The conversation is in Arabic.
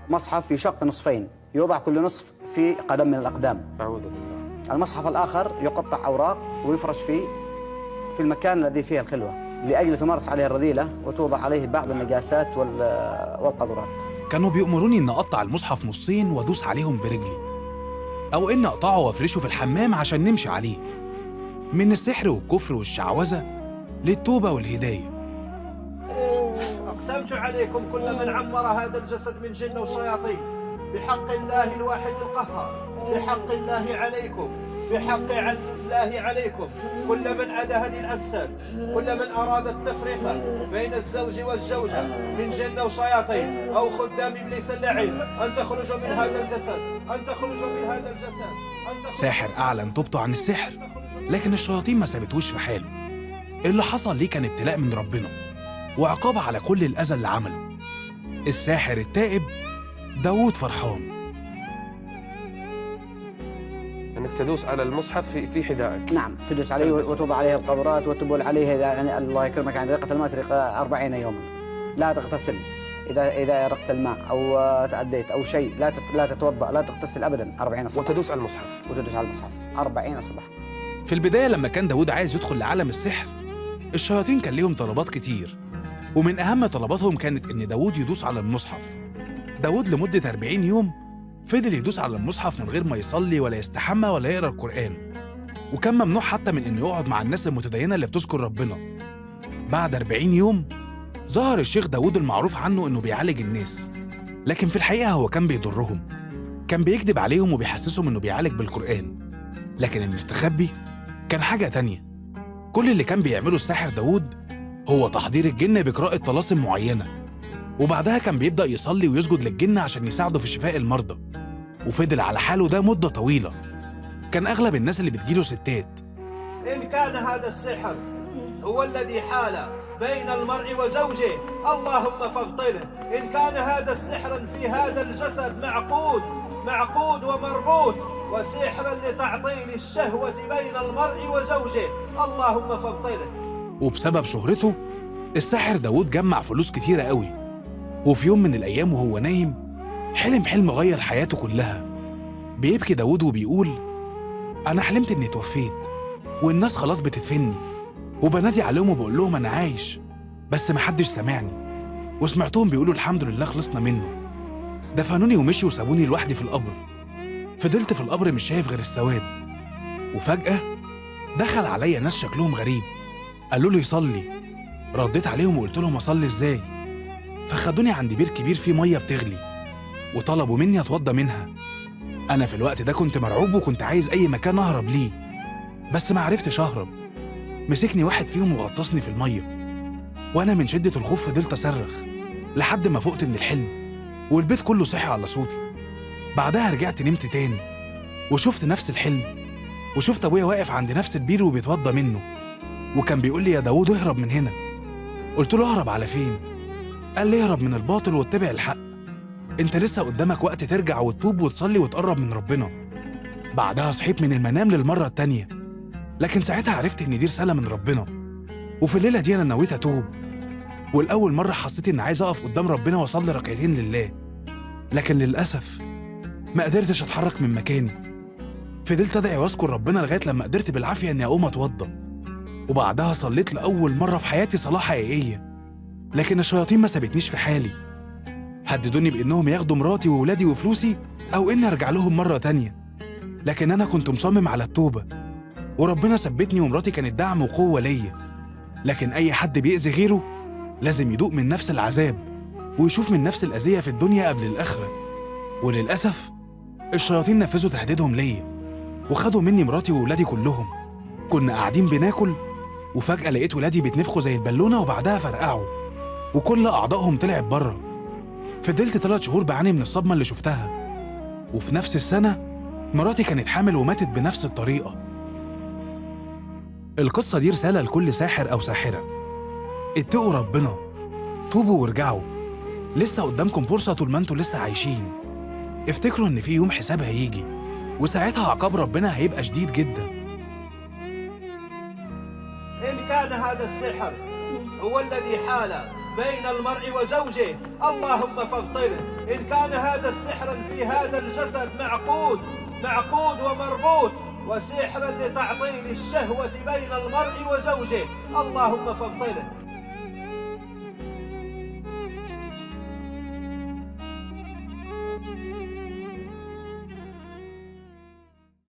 مصحف يشق نصفين، يوضع كل نصف في قدم من الأقدام. أعوذ بالله. المصحف الآخر يقطع أوراق ويفرش في المكان الذي فيه الخلوة لأجل تمارس عليه الرذيلة وتوضع عليه بعض النجاسات والقذرات. كانوا بيأمروني إن أقطع المصحف نصين وأدوس عليهم برجلي، أو إن أقطعه وأفرشه في الحمام عشان نمشي عليه. من السحر والكفر والشعوذة للتوبة والهداية. أقسمت عليكم كل من عمر هذا الجسد من جن وشياطين بحق الله الواحد القهار، بحق الله عليكم، بحق الله عليكم، كل من عدا هذه الأجساد، كل من أراد التفرقة بين الزوج والزوجة من جن وشياطين أو خدام إبليس اللعين أن تخرجوا من هذا الجسد، أن تخرجوا من هذا الجسد. ساحر أعلن توبته عن السحر، لكن الشياطين ما سابتهوش في حاله. اللي حصل ليه كان ابتلاء من ربنا وعقاب على كل الأذى اللي عمله. الساحر التائب داوود فرحان. انك تدوس على المصحف في حذائك. نعم، تدوس عليه وتوضع عليه القذرات وتبول عليه، يعني الله يكرمك، يعني رقة الماء ترق 40 يوما. لا تغتسل إذا رقت الماء أو تأديت أو شيء، لا تتوضأ، لا تغتسل أبدا 40 صباحا. وتدوس على المصحف 40 صباحا. في البداية لما كان داوود عايز يدخل لعالم السحر، الشياطين كان ليهم طلبات كتير، ومن أهم طلباتهم كانت إن داوود يدوس على المصحف. داوود لمدة 40 يوم فضل يدوس على المصحف من غير ما يصلي ولا يستحمى ولا يقرأ القرآن، وكان ممنوع حتى من إنه يقعد مع الناس المتدينة اللي بتذكر ربنا. بعد 40 يوم ظهر الشيخ داوود المعروف عنه إنه بيعالج الناس، لكن في الحقيقة هو كان بيضرهم، كان بيكذب عليهم وبيحسسهم إنه بيعالج بالقرآن. لكن المستخبي كان حاجة تانية. كل اللي كان بيعمله الساحر داوود هو تحضير الجن بقراءة طلاسم معينة، وبعدها كان بيبدأ يصلي ويسجد للجن عشان يساعده في شفاء المرضى، وفضل على حاله ده مدة طويلة. كان أغلب الناس اللي بتجيله ستات. إن كان هذا السحر هو الذي حال بين المرء وزوجه اللهم فابطله. إن كان هذا السحر في هذا الجسد معقود ومربوط وسحرا لتعطيل الشهوة بين المرء وزوجه اللهم فابطله. وبسبب شهرته الساحر داوود جمع فلوس كتيرة قوي، وفي يوم من الأيام وهو نايم حلم غير حياته كلها. بيبكي داوود وبيقول: أنا حلمت إني توفيت والناس خلاص بتدفني، وبنادي عليهم وبقول لهم أنا عايش، بس محدش سمعني، وسمعتهم بيقولوا الحمد لله خلصنا منه. دفنوني ومشي وسابوني لوحدي في القبر. فضلت في القبر مش شايف غير السواد، وفجأة دخل عليا ناس شكلهم غريب، قالوا لي يصلي. رديت عليهم وقلت لهم أصلي إزاي؟ فخدوني عند بير كبير فيه مية بتغلي وطلبوا مني أتوضى منها. أنا في الوقت ده كنت مرعوب وكنت عايز أي مكان أهرب ليه، بس ما عرفتش أهرب. مسكني واحد فيهم وغطسني في المية، وأنا من شدة الخوف فضلت أصرخ لحد ما فقت من الحلم، والبيت كله صحي على صوتي. بعدها رجعت نمت تاني وشفت نفس الحلم، وشفت أبويا واقف عند نفس البير وبيتوضى منه، وكان بيقول لي يا داوود اهرب من هنا. قلت له اهرب على فين؟ قال لي اهرب من الباطل واتبع الحق، انت لسه قدامك وقت ترجع وتتوب وتصلي وتقرب من ربنا. بعدها صحيت من المنام للمرة التانية، لكن ساعتها عرفت ان دي رسالة من ربنا، وفي الليلة دي انا نويت اتوب. والأول مرة حسيت ان عايز اقف قدام ربنا واصلي ركعتين لله، لكن للأسف ما قدرتش اتحرك من مكاني. فضلت ادعي واذكر ربنا لغاية لما قدرت بالعافية اني اقوم اتوضى، وبعدها صليت لأول مرة في حياتي صلاة حقيقية. لكن الشياطين ما سابتنيش في حالي، هددوني بإنهم ياخدوا مراتي وولادي وفلوسي أو إني أرجع لهم مرة تانية، لكن أنا كنت مصمم على التوبة، وربنا ثبتني ومراتي كانت دعم وقوة ليا. لكن أي حد بيأذي غيره لازم يدوق من نفس العذاب ويشوف من نفس الأذية في الدنيا قبل الآخرة. وللأسف الشياطين نفذوا تهديدهم ليا وخدوا مني مراتي وولادي كلهم. كنا قاعدين بناكل وفجأة لقيت ولادي بيتنفخوا زي البالونة وبعدها فرقعوا وكل أعضائهم طلعت بره. فضلت 3 شهور بعاني من الصدمة اللي شفتها، وفي نفس السنة مراتي كانت حامل وماتت بنفس الطريقة. القصة دي رسالة لكل ساحر أو ساحرة: اتقوا ربنا، توبوا وارجعوا، لسه قدامكم فرصة طول ما انتوا لسه عايشين. افتكروا إن في يوم حساب هيجي، وساعتها عقاب ربنا هيبقى شديد جدا. إن كان هذا السحر هو الذي حال بين المرء وزوجه، اللهم فابطله. إن كان هذا السحر في هذا الجسد معقود ومربوط، وسحرا لتعطيل الشهوة بين المرء وزوجه، اللهم فابطله.